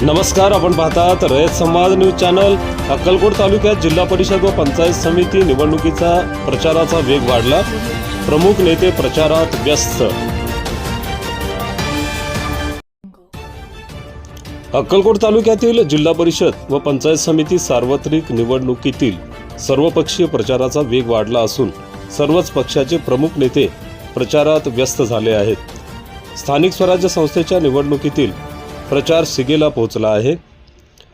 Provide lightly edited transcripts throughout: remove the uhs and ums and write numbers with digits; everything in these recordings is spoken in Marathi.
नमस्कार, आपण पाहतात रयत संवाद न्यूज चॅनल। अक्कलकोट तालुक्यात जिल्हा परिषद व पंचायत समिती निवडणुकीचा प्रचाराचा वेग वाढला। प्रमुख नेते प्रचारात व्यस्त। अक्कलकोट तालुक्यातील जिल्हा परिषद व पंचायत समिती सार्वत्रिक निवडणुकीतील सर्वपक्षीय प्रचाराचा वेग वाढला असून सर्वच पक्षाचे प्रमुख नेते प्रचारात व्यस्त झाले आहेत। स्थानिक स्वराज्य संस्थेच्या निवडणुकीतील प्रचार शिगेला पोहोचला आहे।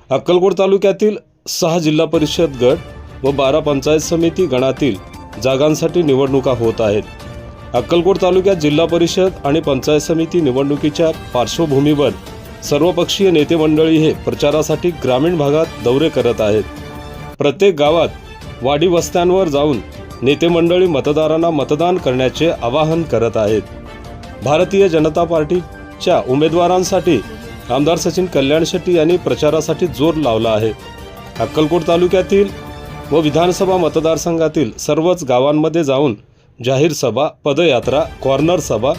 अक्कलकोट तालुक्यातील 6 जिल्हा परिषद गट व 12 पंचायत समिती गणातील जागांसाठी निवडणुका होत आहेत। अक्कलकोट तालुक्यात जिल्हा परिषद आणि पंचायत समिती निवडणुकीच्या पार्श्वभूमीवर सर्वपक्षीय नेते मंडळी हे प्रचारासाठी ग्रामीण भागात दौरे करत आहेत। प्रत्येक गावात वाडी वस्त्यांवर जाऊन नेते मंडळी मतदारांना मतदान करण्याचे आवाहन करत आहेत। भारतीय जनता पार्टीच्या उमेदवारांसाठी आमदार सचिन कल्याण शेट्टी यांनी प्रचारासाठी जोर लावला आहे। अक्कलकोट तालुक्यातील व विधानसभा मतदारसंघातील सर्वच गावांमध्ये जाऊन जाहीर सभा, पदयात्रा, कॉर्नर सभा,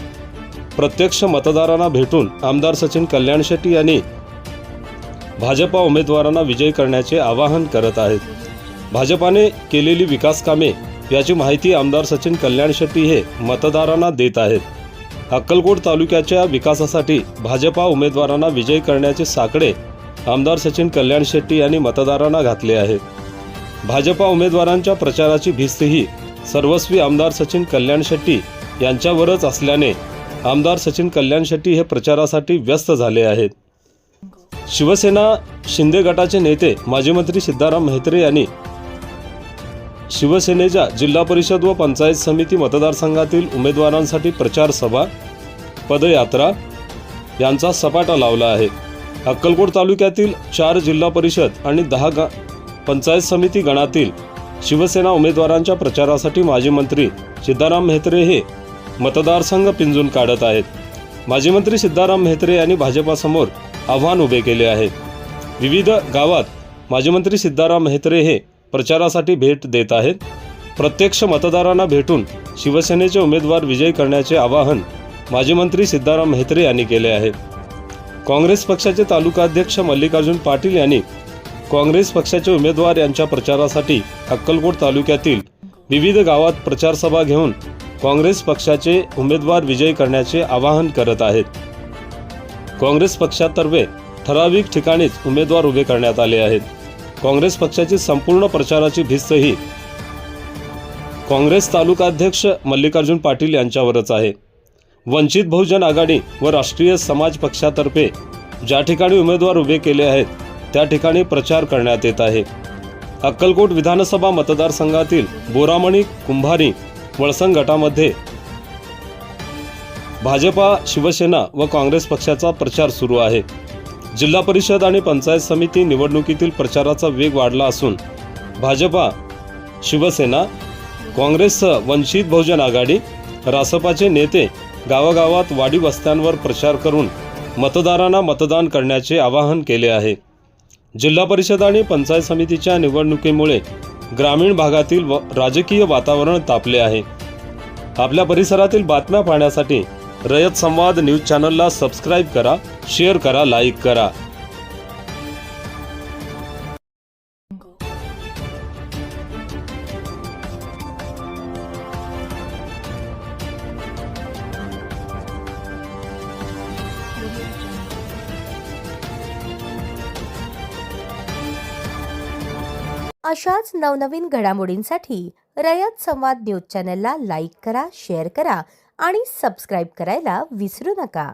प्रत्यक्ष मतदारांना भेटून आमदार सचिन कल्याण शेट्टी यांनी भाजपा उमेदवारांना विजयी करण्याचे आवाहन करत आहेत। भाजपाने केलेली विकास कामे याची माहिती आमदार सचिन कल्याण शेट्टी हे मतदारांना देत आहेत। अक्कलकोट तालुक्याच्या विकासासाठी भाजपा उमेदवारांना विजयी करण्याचे साकडे आमदार सचिन कल्याण शेट्टी यांनी मतदारांना घातले आहे। भाजपा उमेदवारांच्या प्रचाराची भिस्तही सर्वस्वी आमदार सचिन कल्याण शेट्टी यांच्यावरच असल्याने आमदार सचिन कल्याण शेट्टी हे प्रचारासाठी व्यस्त झाले आहेत। शिवसेना शिंदे गटाचे नेते माजी मंत्री सिद्धाराम म्हेत्रे यांनी शिवसेनेच्या जिल्हा परिषद व पंचायत समिती मतदारसंघातील उमेदवारांसाठी प्रचार सभा, पदयात्रा यांचा सपाटा लावला आहे। अक्कलकोट तालुक्यातील 4 जिल्हा परिषद आणि 10 पंचायत समिती गणातील शिवसेना उमेदवारांच्या प्रचारासाठी माजी मंत्री सिद्धाराम म्हेत्रे हे मतदारसंघ पिंजून काढत आहेत। माजी मंत्री सिद्धाराम म्हेत्रे यांनी भाजपासमोर आव्हान उभे केले आहे। विविध गावात माजी मंत्री सिद्धाराम म्हेत्रे हे प्रचारासाठी भेट देत आहेत। प्रत्यक्ष मतदारांना भेटून शिवसेनेचे उमेदवार विजयी करण्याचे आवाहन माजी मंत्री सिद्धाराम म्हेत्रे यांनी केले आहे। काँग्रेस पक्षाचे तालुकाध्यक्ष मल्लिकार्जुन पाटील यांनी काँग्रेस पक्षाचे उमेदवार यांच्या प्रचारासाठी अक्कलकोट तालुक्यातील विविध गावात प्रचार सभा घेऊन काँग्रेस पक्षाचे उमेदवार विजयी करण्याचे आवाहन करत आहेत। काँग्रेस पक्षातर्फे ठराविक ठिकाणीच उमेदवार उभे करण्यात आले आहेत। काँग्रेस पक्षाची संपूर्ण प्रचाराची भिस्त ही काँग्रेस तालुकाध्यक्ष मल्लिकार्जुन पाटील यांच्यावरच आहे। वंचित बहुजन आघाडी व राष्ट्रीय समाज पक्षातर्फे ज्या ठिकाणी उमेदवार उभे केले आहेत त्या ठिकाणी प्रचार करण्यात येत आहे। अक्कलकोट विधानसभा मतदारसंघातील बोरामणी, कुंभारी, वळसंग गटामध्ये भाजपा, शिवसेना व काँग्रेस पक्षाचा प्रचार सुरू आहे। जिल्हा परिषद आणि पंचायत समिती निवडणुकीतील प्रचाराचा वेग वाढला असून भाजपा, शिवसेना, काँग्रेस, वंचित बहुजन आघाडी, रासपाचे नेते गावागावात वाडी वस्त्यांवर प्रचार करून मतदारांना मतदान करण्याचे आवाहन केले आहे। जिल्हा परिषद आणि पंचायत समितीच्या निवडणुकीमुळे ग्रामीण भागातील राजकीय वातावरण तापले आहे। आपल्या परिसरातील बातम्या पाहण्यासाठी रयत संवाद न्यूज चॅनलला सबस्क्राईब करा, शेअर करा, लाईक करा। अशाच नवनवीन घडामोडींसाठी रयत संवाद न्यूज चॅनलला लाईक करा, शेअर करा आणि सबस्क्राईब करायला विसरू नका।